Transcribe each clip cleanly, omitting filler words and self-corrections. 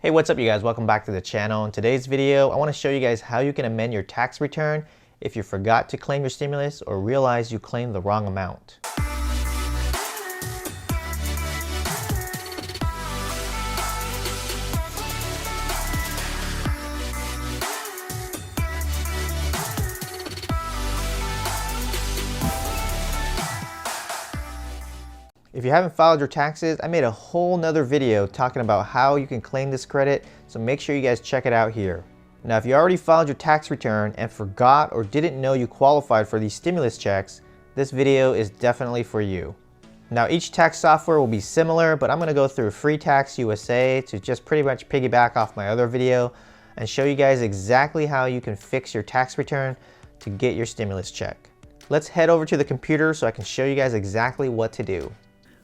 Hey, what's up you guys? Welcome back to the channel. In today's video, I want to show you guys how you can amend your tax return if you forgot to claim your stimulus or realize you claimed the wrong amount. If you haven't filed your taxes, I made a whole nother video talking about how you can claim this credit, so make sure you guys check it out here. Now, if you already filed your tax return and forgot or didn't know you qualified for these stimulus checks, this video is definitely for you. Now, each tax software will be similar, but I'm going to go through Free Tax USA to just pretty much piggyback off my other video and show you guys exactly how you can fix your tax return to get your stimulus check. Let's head over to the computer so I can show you guys exactly what to do.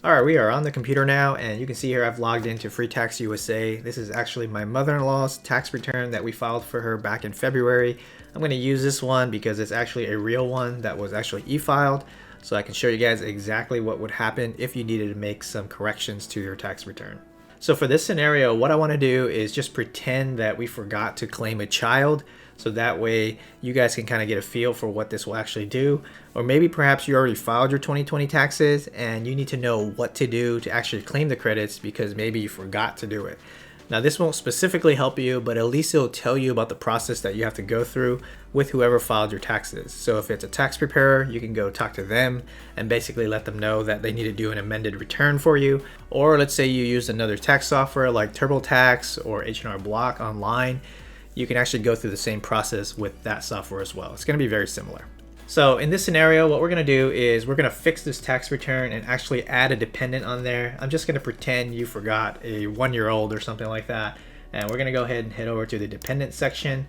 Alright, we are on the computer now, and you can see here I've logged into Free Tax USA. This is actually my mother-in-law's tax return that we filed for her back in February. I'm going to use this one because it's actually a real one that was actually e-filed, so I can show you guys exactly what would happen if you needed to make some corrections to your tax return. So for this scenario, what I want to do is just pretend that we forgot to claim a child, so that way you guys can kind of get a feel for what this will actually do. Or maybe perhaps you already filed your 2020 taxes and you need to know what to do to actually claim the credits because maybe you forgot to do it. Now, this won't specifically help you, but at least it'll tell you about the process that you have to go through with whoever filed your taxes. So if it's a tax preparer, you can go talk to them and basically let them know that they need to do an amended return for you. Or let's say you use another tax software like TurboTax or H&R Block online, you can actually go through the same process with that software as well. It's going to be very similar. So in this scenario, what we're going to do is we're going to fix this tax return and actually add a dependent on there. I'm just going to pretend you forgot a 1-year-old or something like that. And we're going to go ahead and head over to the dependent section.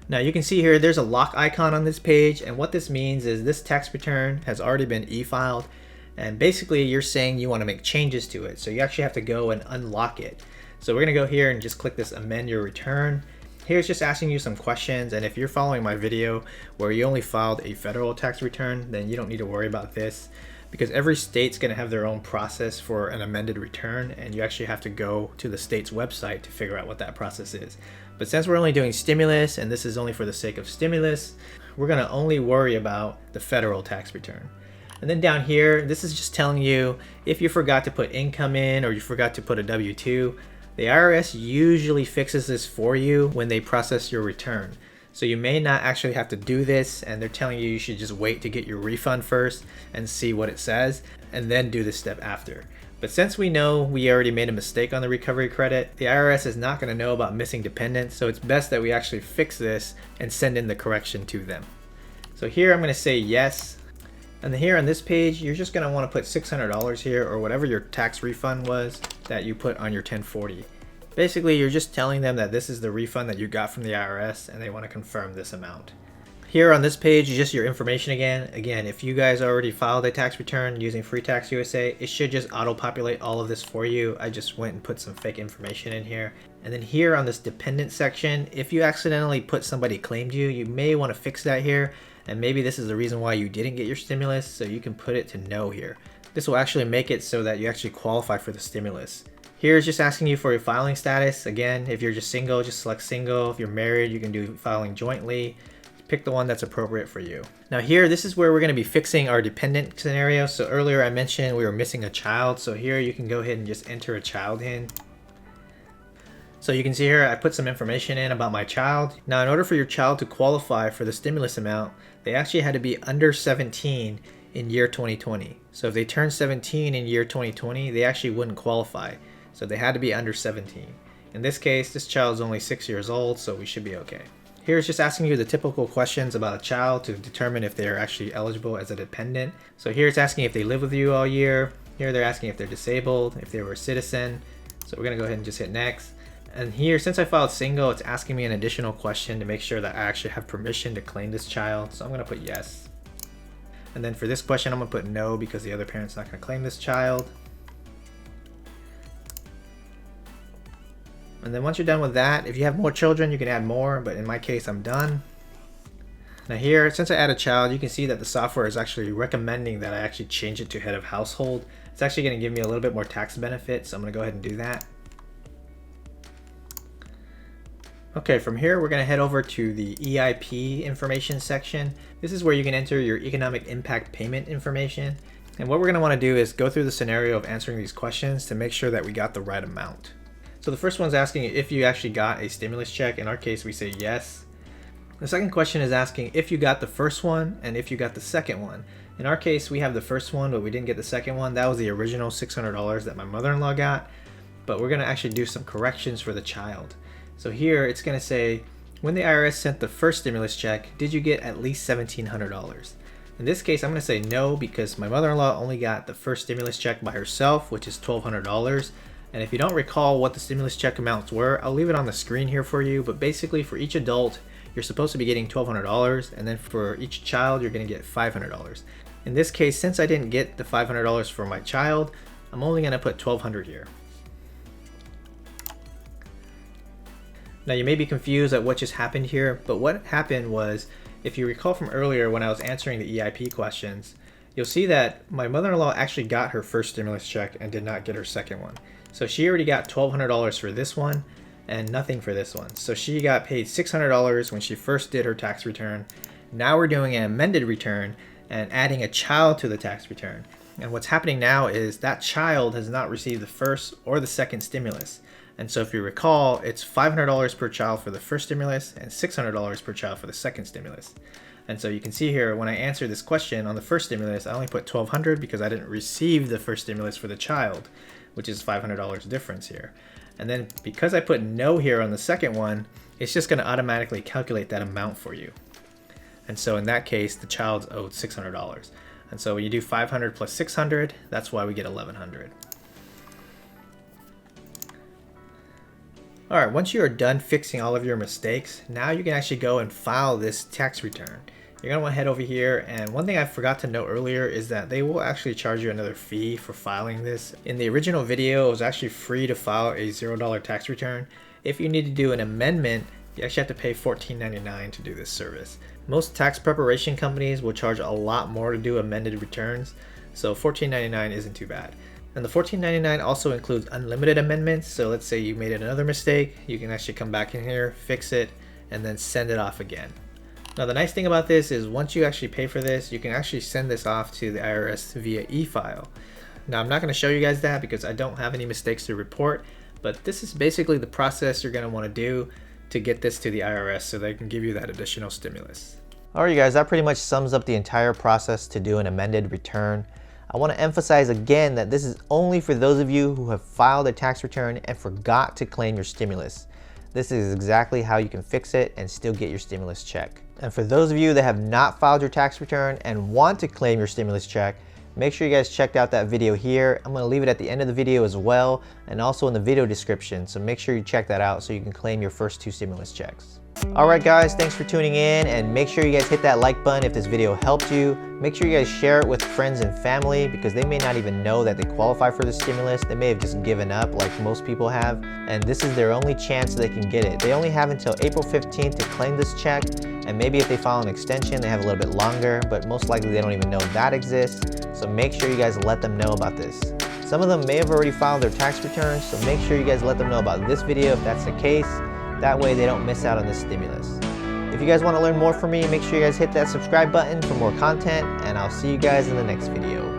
Now you can see here there's a lock icon on this page, and what this means is this tax return has already been e-filed, and basically you're saying you want to make changes to it. So you actually have to go and unlock it. So we're going to go here and just click this amend your return. Here it's just asking you some questions, and if you're following my video where you only filed a federal tax return, then you don't need to worry about this because every state's going to have their own process for an amended return, and you actually have to go to the state's website to figure out what that process is. But since we're only doing stimulus and this is only for the sake of stimulus, we're going to only worry about the federal tax return. And then down here, this is just telling you if you forgot to put income in or you forgot to put a W-2, the IRS usually fixes this for you when they process your return. So you may not actually have to do this, and they're telling you should just wait to get your refund first and see what it says and then do this step after. But since we know we already made a mistake on the recovery credit, the IRS is not going to know about missing dependents, so it's best that we actually fix this and send in the correction to them. So here I'm going to say yes. And then here on this page, you're just going to want to put $600 here or whatever your tax refund was that you put on your 1040. Basically, you're just telling them that this is the refund that you got from the IRS and they want to confirm this amount. Here on this page is just your information again. Again, if you guys already filed a tax return using Free Tax USA, it should just auto-populate all of this for you. I just went and put some fake information in here. And then here on this dependent section, if you accidentally put somebody claimed you, you may want to fix that here. And maybe this is the reason why you didn't get your stimulus, so you can put it to no here. This will actually make it so that you actually qualify for the stimulus. Here is just asking you for your filing status. Again, if you're just single, just select single. If you're married, you can do filing jointly. Pick the one that's appropriate for you. Now here, this is where we're going to be fixing our dependent scenario. So earlier I mentioned we were missing a child. So here you can go ahead and just enter a child in. So you can see here I put some information in about my child. Now in order for your child to qualify for the stimulus amount, they actually had to be under 17 in year 2020. So if they turned 17 in year 2020, they actually wouldn't qualify. So they had to be under 17. In this case, this child is only 6 years old, so we should be okay. Here it's just asking you the typical questions about a child to determine if they're actually eligible as a dependent. So here it's asking if they live with you all year. Here they're asking if they're disabled, if they were a citizen. So we're gonna go ahead and just hit next. And here, since I filed single, it's asking me an additional question to make sure that I actually have permission to claim this child. So I'm gonna put yes. And then for this question, I'm gonna put no because the other parent's not gonna claim this child. And then once you're done with that, if you have more children, you can add more, but in my case, I'm done. Now here, since I add a child, you can see that the software is actually recommending that I actually change it to head of household. It's actually gonna give me a little bit more tax benefit, so I'm gonna go ahead and do that. Okay, from here we're going to head over to the EIP information section. This is where you can enter your economic impact payment information. And what we're going to want to do is go through the scenario of answering these questions to make sure that we got the right amount. So the first one's asking if you actually got a stimulus check. In our case, we say yes. The second question is asking if you got the first one and if you got the second one. In our case, we have the first one, but we didn't get the second one. That was the original $600 that my mother-in-law got. But we're going to actually do some corrections for the child. So here it's going to say, when the IRS sent the first stimulus check, did you get at least $1,700? In this case, I'm going to say no, because my mother-in-law only got the first stimulus check by herself, which is $1,200. And if you don't recall what the stimulus check amounts were, I'll leave it on the screen here for you. But basically, for each adult, you're supposed to be getting $1,200, and then for each child, you're going to get $500. In this case, since I didn't get the $500 for my child, I'm only going to put $1,200 here. Now you may be confused at what just happened here, but what happened was, if you recall from earlier when I was answering the EIP questions, you'll see that my mother-in-law actually got her first stimulus check and did not get her second one. So she already got $1,200 for this one and nothing for this one. So she got paid $600 when she first did her tax return. Now we're doing an amended return and adding a child to the tax return. And what's happening now is that child has not received the first or the second stimulus. And so if you recall, it's $500 per child for the first stimulus and $600 per child for the second stimulus. And so you can see here, when I answered this question on the first stimulus, I only put $1,200 because I didn't receive the first stimulus for the child, which is $500 difference here. And then because I put no here on the second one, it's just going to automatically calculate that amount for you. And so in that case, the child's owed $600. And so when you do 500 plus 600, that's why we get 1,100. Alright, once you are done fixing all of your mistakes, now you can actually go and file this tax return. You're going to want to head over here, and one thing I forgot to note earlier is that they will actually charge you another fee for filing this. In the original video, it was actually free to file a $0 tax return. If you need to do an amendment, you actually have to pay $14.99 to do this service. Most tax preparation companies will charge a lot more to do amended returns, so $14.99 isn't too bad. And the $14.99 also includes unlimited amendments. So let's say you made another mistake, you can actually come back in here, fix it, and then send it off again. Now the nice thing about this is once you actually pay for this, you can actually send this off to the IRS via e-file. Now I'm not going to show you guys that because I don't have any mistakes to report, but this is basically the process you're going to want to do to get this to the IRS so they can give you that additional stimulus. Alright you guys, that pretty much sums up the entire process to do an amended return. I want to emphasize again that this is only for those of you who have filed a tax return and forgot to claim your stimulus. This is exactly how you can fix it and still get your stimulus check. And for those of you that have not filed your tax return and want to claim your stimulus check, make sure you guys checked out that video here. I'm going to leave it at the end of the video as well, and also in the video description. So make sure you check that out so you can claim your first 2 stimulus checks. Alright guys, thanks for tuning in, and make sure you guys hit that like button if this video helped you. Make sure you guys share it with friends and family because they may not even know that they qualify for the stimulus. They may have just given up like most people have, and this is their only chance they can get it. They only have until April 15th to claim this check, and maybe if they file an extension they have a little bit longer, but most likely they don't even know that exists. So make sure you guys let them know about this. Some of them may have already filed their tax returns, so make sure you guys let them know about this video if that's the case. That way they don't miss out on this stimulus. If you guys want to learn more from me, make sure you guys hit that subscribe button for more content, and I'll see you guys in the next video.